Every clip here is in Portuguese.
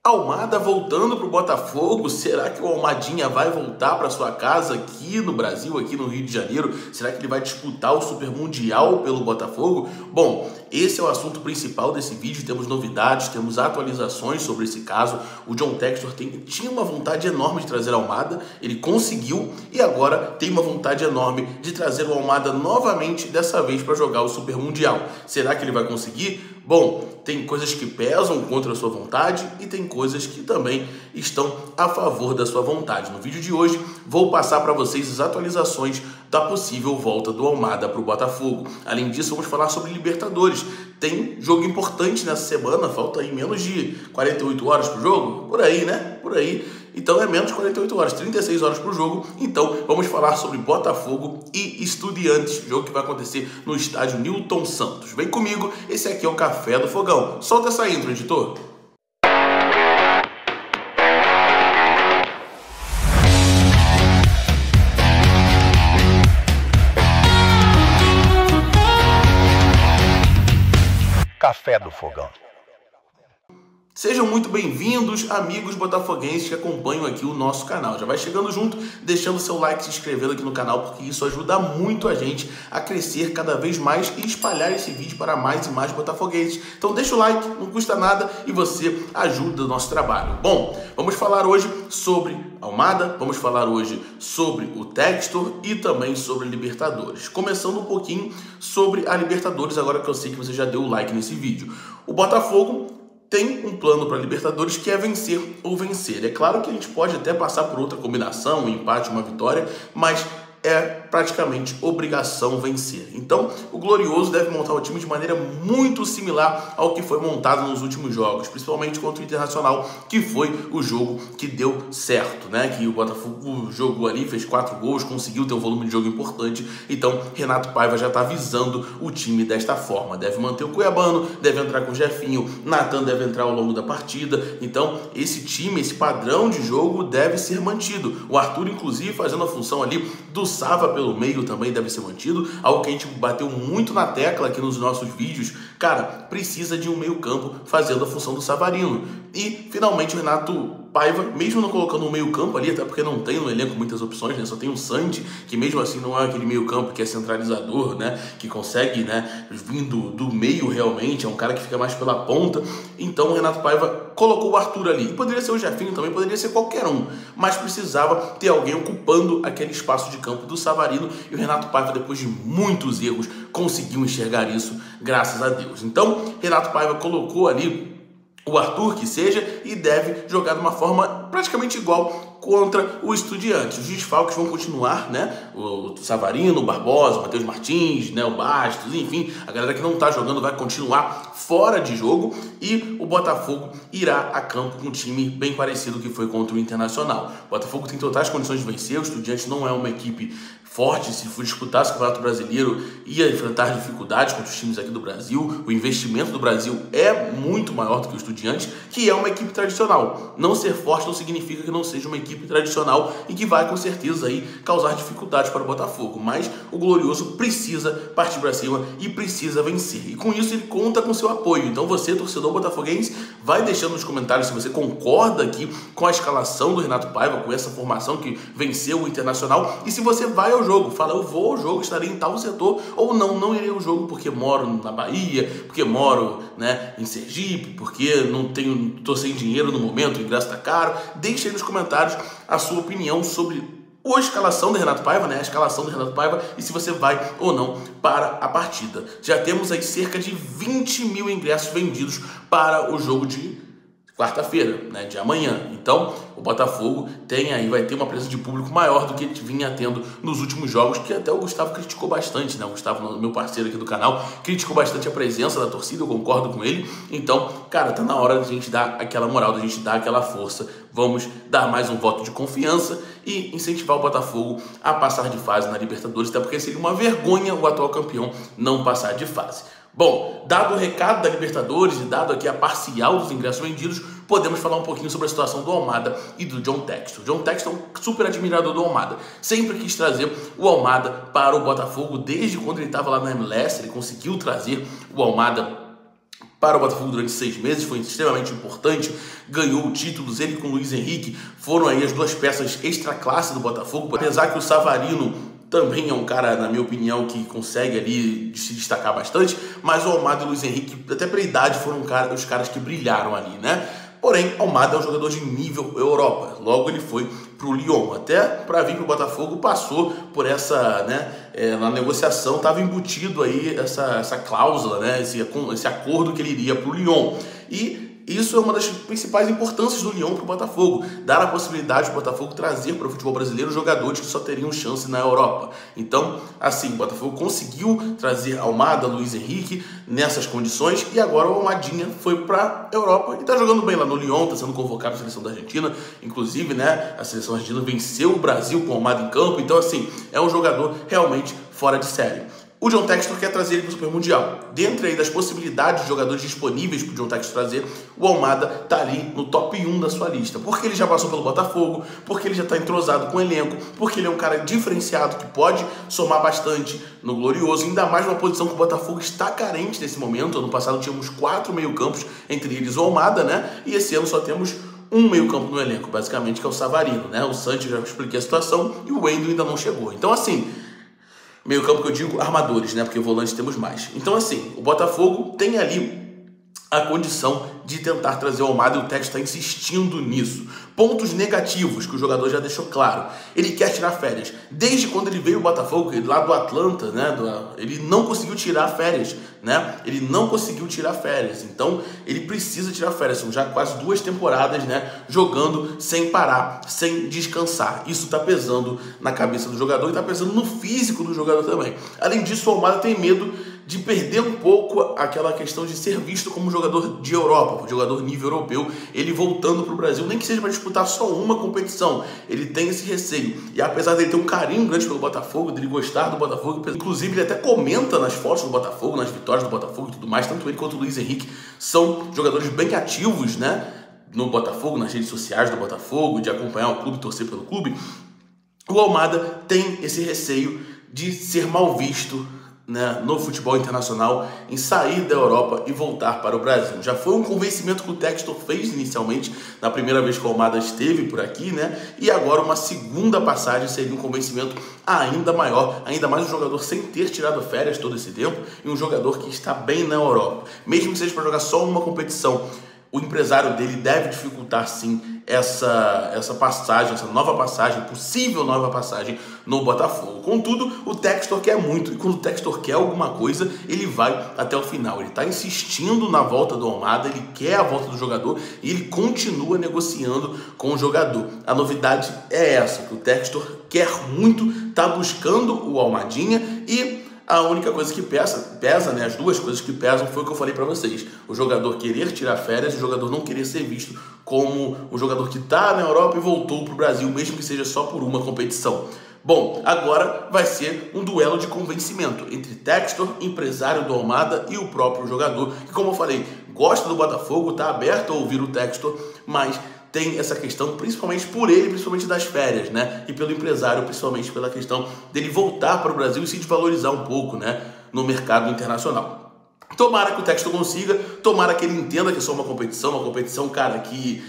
Almada voltando para o Botafogo. Será que o Almadinha vai voltar para sua casa aqui no Brasil, aqui no Rio de Janeiro? Será que ele vai disputar o Super Mundial pelo Botafogo? Bom, esse é o assunto principal desse vídeo. Temos novidades, temos atualizações sobre esse caso. O John Textor tinha uma vontade enorme de trazer Almada, ele conseguiu e agora tem uma vontade enorme de trazer o Almada novamente, dessa vez para jogar o Super Mundial. Será que ele vai conseguir? Bom, tem coisas que pesam contra a sua vontade e tem coisas que também estão a favor da sua vontade. No vídeo de hoje vou passar para vocês as atualizações da possível volta do Almada para o Botafogo. Além disso, vamos falar sobre Libertadores. Tem jogo importante nessa semana, falta aí menos de 48 horas para o jogo, por aí, né? Por aí. Então é menos de 48 horas, 36 horas para o jogo. Então vamos falar sobre Botafogo e Estudiantes, jogo que vai acontecer no estádio Newton Santos. Vem comigo, esse aqui é o Café do Fogão. Solta essa intro, editor. Café do Fogão. Sejam muito bem-vindos, amigos botafoguenses que acompanham aqui o nosso canal. Já vai chegando junto, deixando seu like, se inscrevendo aqui no canal, porque isso ajuda muito a gente a crescer cada vez mais e espalhar esse vídeo para mais e mais botafoguenses. Então deixa o like, não custa nada e você ajuda o nosso trabalho. Bom, vamos falar hoje sobre Almada, vamos falar hoje sobre o Textor e também sobre Libertadores. Começando um pouquinho sobre a Libertadores, agora que eu sei que você já deu o like nesse vídeo. O Botafogo tem um plano para a Libertadores que é vencer ou vencer. É claro que a gente pode até passar por outra combinação, um empate, uma vitória, mas é praticamente obrigação vencer. Então, o Glorioso deve montar o time de maneira muito similar ao que foi montado nos últimos jogos, principalmente contra o Internacional, que foi o jogo que deu certo, né? Que o Botafogo jogou ali, fez 4 gols, conseguiu ter um volume de jogo importante. Então, Renato Paiva já está visando o time desta forma. Deve manter o Cuiabano, deve entrar com o Jefinho, Nathan deve entrar ao longo da partida. Então, esse time, esse padrão de jogo deve ser mantido. O Arthur, inclusive, fazendo a função ali do Sava pelo meio também deve ser mantido, algo que a gente bateu muito na tecla aqui nos nossos vídeos. Cara, precisa de um meio campo fazendo a função do Savarino. E finalmente o Renato Paiva, mesmo não colocando um meio campo ali, até porque não tem no elenco muitas opções, né? Só tem o Sandy, que mesmo assim não é aquele meio campo que é centralizador, né? Que consegue, né, vindo do meio realmente, é um cara que fica mais pela ponta. Então o Renato Paiva colocou o Arthur ali. E poderia ser o Jefinho também, poderia ser qualquer um, mas precisava ter alguém ocupando aquele espaço de campo do Savarino, e o Renato Paiva, depois de muitos erros, conseguiu enxergar isso, graças a Deus. Então, Renato Paiva colocou ali o Arthur, que seja, e deve jogar de uma forma praticamente igual contra o Estudiantes. Os desfalques vão continuar, né? O Savarino, o Barbosa, o Matheus Martins, né? O Bastos, enfim, a galera que não tá jogando vai continuar fora de jogo e o Botafogo irá a campo com um time bem parecido que foi contra o Internacional. O Botafogo tem totais condições de vencer, o Estudiantes não é uma equipe forte, se for disputar o Campeonato Brasileiro, ia enfrentar dificuldades contra os times aqui do Brasil. O investimento do Brasil é muito maior do que o Estudiantes, que é uma equipe tradicional. Não ser forte não significa que não seja uma equipe tradicional e que vai com certeza aí causar dificuldades para o Botafogo, mas o Glorioso precisa partir para cima e precisa vencer, e com isso ele conta com seu apoio. Então você, torcedor botafoguense, vai deixando nos comentários se você concorda aqui com a escalação do Renato Paiva, com essa formação que venceu o Internacional, e se você vai ao jogo, fala eu vou ao jogo, estarei em tal setor, ou não irei ao jogo porque moro na Bahia, porque moro, né, em Sergipe, porque tô sem dinheiro no momento, o ingresso está caro. Deixe aí nos comentários a sua opinião sobre a escalação do Renato Paiva, né? A escalação do Renato Paiva, e se você vai ou não para a partida. Já temos aí cerca de 20 mil ingressos vendidos para o jogo de quarta-feira, né, de amanhã. Então, o Botafogo vai ter uma presença de público maior do que vinha tendo nos últimos jogos, que até o Gustavo criticou bastante, né? O Gustavo, meu parceiro aqui do canal, criticou bastante a presença da torcida, eu concordo com ele. Então, cara, tá na hora da gente dar aquela moral, da gente dar aquela força. Vamos dar mais um voto de confiança e incentivar o Botafogo a passar de fase na Libertadores, até porque seria uma vergonha o atual campeão não passar de fase. Bom, dado o recado da Libertadores e dado aqui a parcial dos ingressos vendidos, podemos falar um pouquinho sobre a situação do Almada e do John Textor. O John Textor é um super admirador do Almada. Sempre quis trazer o Almada para o Botafogo, desde quando ele estava lá na MLS, ele conseguiu trazer o Almada para o Botafogo durante 6 meses, foi extremamente importante, ganhou títulos, ele com o Luiz Henrique foram aí as duas peças extra classe do Botafogo, apesar que o Savarino também é um cara, na minha opinião, que consegue ali se destacar bastante, mas o Almada e o Luiz Henrique, até pela idade, foram os caras que brilharam ali, né? Porém, Almada é um jogador de nível Europa, logo ele foi pro Lyon, até para vir pro Botafogo passou por essa, né, na negociação estava embutido aí essa cláusula, né, esse acordo que ele iria pro Lyon, e isso é uma das principais importâncias do Lyon para o Botafogo, dar a possibilidade do Botafogo trazer para o futebol brasileiro jogadores que só teriam chance na Europa. Então, assim, o Botafogo conseguiu trazer Almada, Luiz Henrique nessas condições e agora o Almadinha foi para a Europa e está jogando bem lá no Lyon, está sendo convocado à seleção da Argentina, inclusive, né, a seleção argentina venceu o Brasil com o Almada em campo, então, assim, é um jogador realmente fora de série. O John Textor quer trazer ele para o Super Mundial. Dentre aí das possibilidades de jogadores disponíveis para o John Textor trazer, o Almada está ali no top 1 da sua lista. Porque ele já passou pelo Botafogo, porque ele já está entrosado com o elenco, porque ele é um cara diferenciado que pode somar bastante no Glorioso, ainda mais numa posição que o Botafogo está carente nesse momento. Ano passado tínhamos 4 meio-campos, entre eles o Almada, né? E esse ano só temos um meio-campo no elenco, basicamente, que é o Savarino, né? O Santos, já expliquei a situação, e o Wendel ainda não chegou. Então, assim, meio campo que eu digo armadores, né? Porque volantes temos mais. Então, assim, o Botafogo tem ali a condição de tentar trazer o Almada e o Textor está insistindo nisso. Pontos negativos que o jogador já deixou claro. Ele quer tirar férias. Desde quando ele veio ao Botafogo, lá do Atlanta, né? Ele não conseguiu tirar férias, né? Ele não conseguiu tirar férias. Então, ele precisa tirar férias. São já quase 2 temporadas, né? Jogando sem parar, sem descansar. Isso está pesando na cabeça do jogador e está pesando no físico do jogador também. Além disso, o Almada tem medo de perder um pouco aquela questão de ser visto como jogador de Europa, jogador nível europeu, ele voltando para o Brasil, nem que seja para disputar só uma competição, ele tem esse receio, e apesar dele ter um carinho grande pelo Botafogo, dele gostar do Botafogo, inclusive ele até comenta nas fotos do Botafogo, nas vitórias do Botafogo e tudo mais, tanto ele quanto o Luiz Henrique são jogadores bem ativos, né, no Botafogo, nas redes sociais do Botafogo, de acompanhar o clube, torcer pelo clube. O Almada tem esse receio de ser mal visto, né, no futebol internacional, em sair da Europa e voltar para o Brasil. Já foi um convencimento que o Textor fez inicialmente, na primeira vez que o Almada esteve por aqui, né? E agora uma segunda passagem seria um convencimento ainda maior, ainda mais um jogador sem ter tirado férias todo esse tempo e um jogador que está bem na Europa. Mesmo que seja para jogar só uma competição, o empresário dele deve dificultar sim essa passagem, essa nova passagem, possível nova passagem no Botafogo. Contudo, o Textor quer muito, e quando o Textor quer alguma coisa, ele vai até o final. Ele está insistindo na volta do Almada, ele quer a volta do jogador e ele continua negociando com o jogador. A novidade é essa, que o Textor quer muito, está buscando o Almadinha e a única coisa que pesa, né, as duas coisas que pesam foi o que eu falei para vocês. O jogador querer tirar férias e o jogador não querer ser visto como um jogador que está na Europa e voltou para o Brasil, mesmo que seja só por uma competição. Bom, agora vai ser um duelo de convencimento entre Textor, empresário do Almada, e o próprio jogador, que, como eu falei, gosta do Botafogo, está aberto a ouvir o Textor, mas tem essa questão, principalmente por ele, principalmente das férias, né? E pelo empresário, principalmente pela questão dele voltar para o Brasil e se desvalorizar um pouco, né, no mercado internacional. Tomara que o Textor consiga, tomara que ele entenda que é só uma competição, cara, que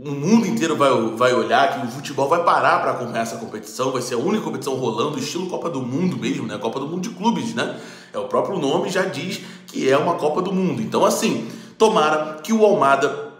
o mundo inteiro vai olhar, que o futebol vai parar para acompanhar essa competição, vai ser a única competição rolando, estilo Copa do Mundo mesmo, né? Copa do Mundo de clubes, né? O próprio nome já diz que é uma Copa do Mundo. Então, assim, tomara que o Almada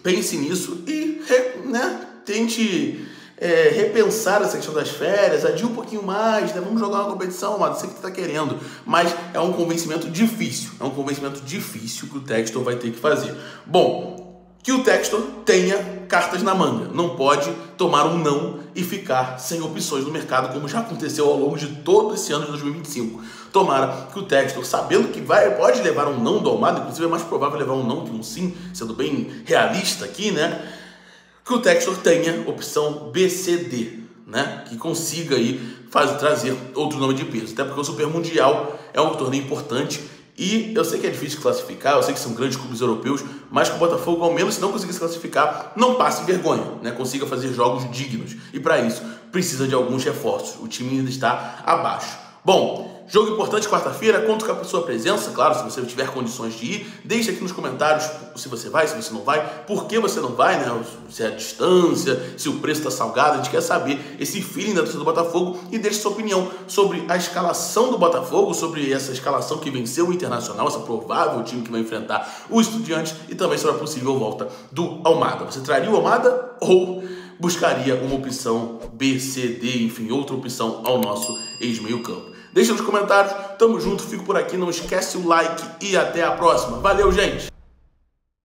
pense nisso e, né, tente repensar essa questão das férias, adie um pouquinho mais, né? Vamos jogar uma competição, Almada, sei que tu tá querendo, mas é um convencimento difícil, que o Textor vai ter que fazer. Bom, que o Textor tenha cartas na manga, não pode tomar um não e ficar sem opções no mercado, como já aconteceu ao longo de todo esse ano de 2025. Tomara que o Textor, sabendo que pode levar um não do Almada, inclusive é mais provável levar um não que um sim, sendo bem realista aqui, né? Que o Textor tenha opção B, C, D, né? Que consiga aí trazer outro nome de peso, até porque o Super Mundial é um torneio importante. E eu sei que é difícil classificar, eu sei que são grandes clubes europeus, mas que o Botafogo, ao menos, se não conseguir se classificar, não passe vergonha, né? Consiga fazer jogos dignos. E para isso, precisa de alguns reforços. O time ainda está abaixo. Bom, jogo importante quarta-feira, conto com a sua presença, claro, se você tiver condições de ir. Deixa aqui nos comentários se você vai, se você não vai, por que você não vai, né? Se é a distância, se o preço está salgado, a gente quer saber esse feeling da torcida do Botafogo e deixe sua opinião sobre a escalação do Botafogo, sobre essa escalação que venceu o Internacional, esse provável time que vai enfrentar o Estudiantes e também sobre a possível volta do Almada. Você traria o Almada ou buscaria uma opção B, C, D, enfim, outra opção ao nosso ex-meio-campo? Deixa nos comentários, tamo junto, fico por aqui, não esquece o like e até a próxima. Valeu, gente!